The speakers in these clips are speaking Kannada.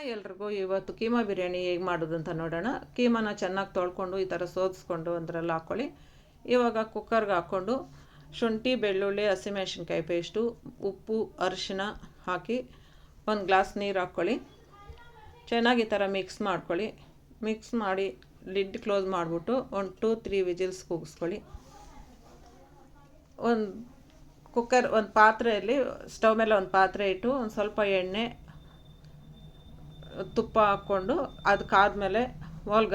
ಎಲ್ರಿಗೂ ಇವತ್ತು ಕೀಮಾ ಬಿರಿಯಾನಿ ಹೇಗೆ ಮಾಡೋದು ಅಂತ ನೋಡೋಣ. ಕೀಮಾನ ಚೆನ್ನಾಗಿ ತೊಳ್ಕೊಂಡು ಈ ಥರ ಸೋದಿಸ್ಕೊಂಡು ಒಂದರಲ್ಲಿ ಹಾಕ್ಕೊಳ್ಳಿ. ಇವಾಗ ಕುಕ್ಕರ್ಗೆ ಹಾಕ್ಕೊಂಡು ಶುಂಠಿ, ಬೆಳ್ಳುಳ್ಳಿ, ಹಸಿಮೆಣಸಿನ್ಕಾಯಿ ಪೇಸ್ಟು, ಉಪ್ಪು, ಅರಿಶಿನ ಹಾಕಿ ಒಂದು ಗ್ಲಾಸ್ ನೀರು ಹಾಕ್ಕೊಳ್ಳಿ. ಚೆನ್ನಾಗಿ ಈ ಥರ ಮಿಕ್ಸ್ ಮಾಡ್ಕೊಳ್ಳಿ. ಮಿಕ್ಸ್ ಮಾಡಿ ಲಿಡ್ ಕ್ಲೋಸ್ ಮಾಡಿಬಿಟ್ಟು ಒಂದು 2-3 ವಿಜಿಲ್ಸ್ ಕೂಗಿಸ್ಕೊಳ್ಳಿ. ಒಂದು ಪಾತ್ರೆಯಲ್ಲಿ ಸ್ಟವ್ ಮೇಲೆ ಒಂದು ಪಾತ್ರೆ ಇಟ್ಟು ಒಂದು ಸ್ವಲ್ಪ ಎಣ್ಣೆ ತುಪ್ಪ ಹಾಕ್ಕೊಂಡು ಅದಕ್ಕಾದ್ಮೇಲೆ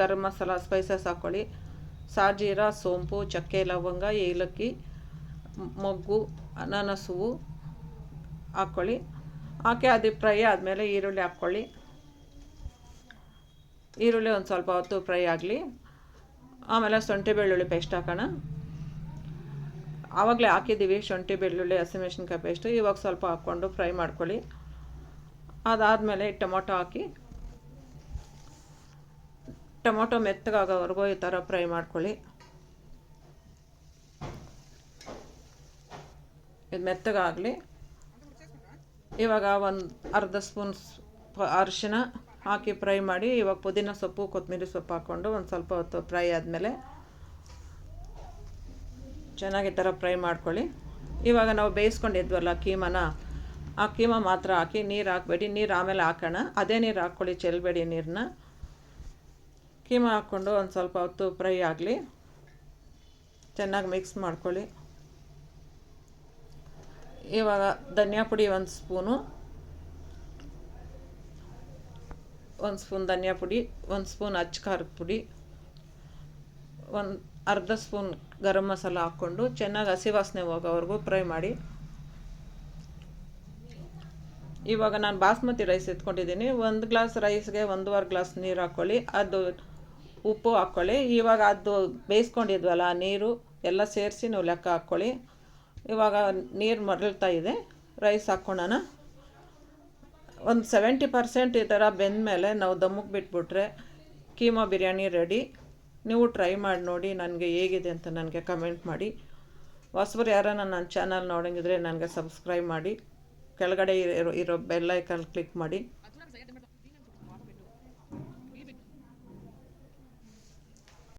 ಗರಂ ಮಸಾಲ ಸ್ಪೈಸಸ್ ಹಾಕ್ಕೊಳ್ಳಿ. ಸಾಜೀರ, ಸೋಂಪು, ಚಕ್ಕೆ, ಲವಂಗ, ಏಲಕ್ಕಿ, ಮೊಗ್ಗು, ಅನಾನಸ್ ಹೂವು ಹಾಕ್ಕೊಳ್ಳಿ. ಹಾಕಿ ಅದು ಫ್ರೈ ಆದಮೇಲೆ ಈರುಳ್ಳಿ ಹಾಕ್ಕೊಳ್ಳಿ. ಈರುಳ್ಳಿ ಒಂದು ಸ್ವಲ್ಪ ಹೊತ್ತು ಫ್ರೈ ಆಗಲಿ. ಆಮೇಲೆ ಶುಂಠಿ ಬೆಳ್ಳುಳ್ಳಿ ಪೇಸ್ಟ್ ಹಾಕೋಣ. ಆವಾಗಲೇ ಹಾಕಿದ್ದೀವಿ ಶುಂಠಿ ಬೆಳ್ಳುಳ್ಳಿ ಹಸಿಮೆಣಸಿನ್ಕಾಯಿ ಪೇಸ್ಟು. ಇವಾಗ ಸ್ವಲ್ಪ ಹಾಕ್ಕೊಂಡು ಫ್ರೈ ಮಾಡ್ಕೊಳ್ಳಿ. ಅದಾದಮೇಲೆ ಟೊಮೊಟೊ ಹಾಕಿ ಟೊಮೊಟೊ ಮೆತ್ತಗಾಗೋವರೆಗೂ ಈ ಥರ ಫ್ರೈ ಮಾಡ್ಕೊಳ್ಳಿ. ಇದು ಮೆತ್ತಗಾಗಲಿ. ಇವಾಗ ಒಂದು ಅರ್ಧ ಸ್ಪೂನ್ ಅರಿಶಿನ ಹಾಕಿ ಫ್ರೈ ಮಾಡಿ. ಇವಾಗ ಪುದೀನ ಸೊಪ್ಪು, ಕೊತ್ತಂಬರಿ ಸೊಪ್ಪು ಹಾಕ್ಕೊಂಡು ಒಂದು ಸ್ವಲ್ಪ ಹೊತ್ತು ಫ್ರೈ ಆದಮೇಲೆ ಚೆನ್ನಾಗಿ ಈ ಥರ ಫ್ರೈ ಮಾಡ್ಕೊಳ್ಳಿ. ಇವಾಗ ನಾವು ಬೇಯಿಸ್ಕೊಂಡಿದ್ವಲ್ಲ ಕೀಮಾನ, ಆ ಕೀಮಾ ಮಾತ್ರ ಹಾಕಿ, ನೀರು ಹಾಕಬೇಡಿ. ನೀರು ಆಮೇಲೆ ಹಾಕೋಣ. ಅದೇ ನೀರು ಹಾಕ್ಕೊಳ್ಳಿ, ಚೆಲ್ಲಬೇಡಿ ನೀರನ್ನ. ಕೀಮಾ ಹಾಕ್ಕೊಂಡು ಒಂದು ಸ್ವಲ್ಪ ಹೊತ್ತು ಫ್ರೈ ಆಗಲಿ. ಚೆನ್ನಾಗಿ ಮಿಕ್ಸ್ ಮಾಡ್ಕೊಳ್ಳಿ. ಇವಾಗ ಧನಿಯಾ ಪುಡಿ ಒಂದು ಸ್ಪೂನ್ ಧನಿಯಾ ಪುಡಿ, ಒಂದು ಸ್ಪೂನ್ ಅಚ್ಚ ಖಾರದ ಪುಡಿ, ಒಂದು ಅರ್ಧ ಸ್ಪೂನ್ ಗರಂ ಮಸಾಲ ಹಾಕ್ಕೊಂಡು ಚೆನ್ನಾಗಿ ಹಸಿ ವಾಸನೆ ಹೋಗೋವರೆಗೂ ಫ್ರೈ ಮಾಡಿ. ಇವಾಗ ನಾನು ಬಾಸ್ಮತಿ ರೈಸ್ ಎತ್ಕೊಂಡಿದ್ದೀನಿ. 1 ಗ್ಲಾಸ್ ರೈಸ್ಗೆ 1.5 ಗ್ಲಾಸ್ ನೀರು ಹಾಕ್ಕೊಳ್ಳಿ. ಅದು ಉಪ್ಪು ಹಾಕ್ಕೊಳ್ಳಿ. ಇವಾಗ ಅದು ಬೇಯಿಸ್ಕೊಂಡಿದ್ವಲ್ಲ ಆ ನೀರು ಎಲ್ಲ ಸೇರಿಸಿ ನೀವು ಲೆಕ್ಕ ಹಾಕ್ಕೊಳ್ಳಿ. ಇವಾಗ ನೀರು ಮರಳ್ತಾ ಇದೆ. ರೈಸ್ ಹಾಕ್ಕೊಳ್ಳೋಣ. ಒಂದು 70% ಈ ಥರ ಬೆಂದಮೇಲೆ ನಾವು ದಮ್ಮಕ್ಕೆ ಬಿಟ್ಬಿಟ್ರೆ ಕೀಮಾ ಬಿರಿಯಾನಿ ರೆಡಿ. ನೀವು ಟ್ರೈ ಮಾಡಿ ನೋಡಿ, ನನಗೆ ಹೇಗಿದೆ ಅಂತ ನನಗೆ ಕಮೆಂಟ್ ಮಾಡಿ. ಹೊಸಬರು ಯಾರನ್ನ ನನ್ನ ಚಾನಲ್ ನೋಡಂಗಿದ್ರೆ ನನಗೆ ಸಬ್ಸ್ಕ್ರೈಬ್ ಮಾಡಿ. ಕೆಳಗಡೆ ಇರೋ ಬೆಲ್ ಐಕಾನ್ ಕ್ಲಿಕ್ ಮಾಡಿ.